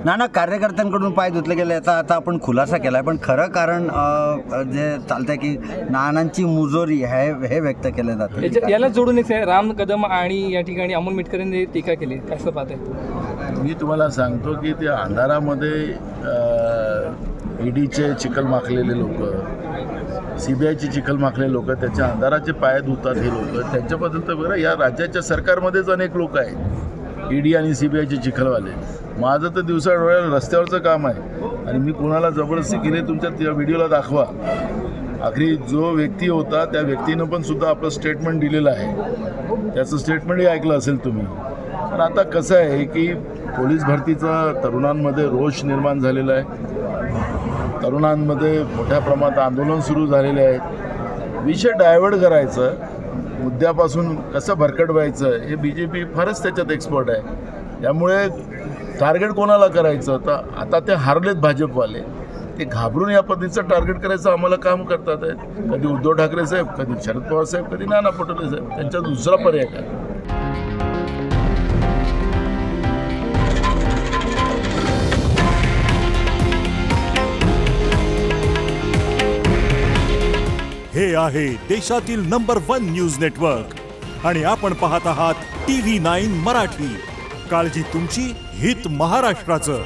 नाना कार्यकर्त्यांकडून पाय धुतले गेले, आता आपण खुलासा केलाय, पण खरं कारण जे चालतंय की नानांची मुजोरी हे व्यक्त केले जाते. याला जोडून एक राम कदम आणि या ठिकाणी अमोल मिटकरांनी टीका केली, कसं पाहताय? मी तुम्हाला सांगतो की त्या अंधारामध्ये ईडीचे चिखल माखलेले लोक, CBIचे चिखल माखलेले लोक, त्याच्या अंधाराचे पाय धुतात हे लोक, त्यांच्याबद्दल तर बरं, या राज्याच्या सरकारमध्येच अनेक लोक आहेत ईडी आणि CBIचे चिखलवाले. माझं तर दिवसा डोळ्याला रस्त्यावरचं काम आहे आणि मी कोणाला जबरदस्ती केली तुमच्या त्या व्हिडिओला दाखवा. आखरी जो व्यक्ती होता त्या व्यक्तीनं पण सुद्धा आपलं स्टेटमेंट दिलेलं आहे, त्याचं स्टेटमेंटही ऐकलं असेल तुम्ही. पण आता कसं आहे की पोलीस भरतीचा तरुणांमध्ये रोष निर्माण झालेला आहे, तरुणांमध्ये मोठ्या प्रमाणात आंदोलन सुरू झालेले आहेत. विषय डायव्हर्ट करायचं, मुद्द्यापासून कसं भरकटवायचं हे BJP फारच त्याच्यात एक्सपर्ट आहे. त्यामुळे टार्गेट कोणाला करायचं, तर आता ते हारलेत भाजपवाले, ते घाबरून या पद्धतीचं टार्गेट करायचं आम्हाला काम करतात आहेत. कधी उद्धव ठाकरे साहेब, कधी शरद पवार साहेब, कधी नाना पटोले साहेब, त्यांचा दुसरा पर्याय काय? हे आहे देशातील नंबर 1 न्यूज नेटवर्क आणि आपण पाहत आहात TV9 मराठी. काळजी तुमची, हित महाराष्ट्राचं.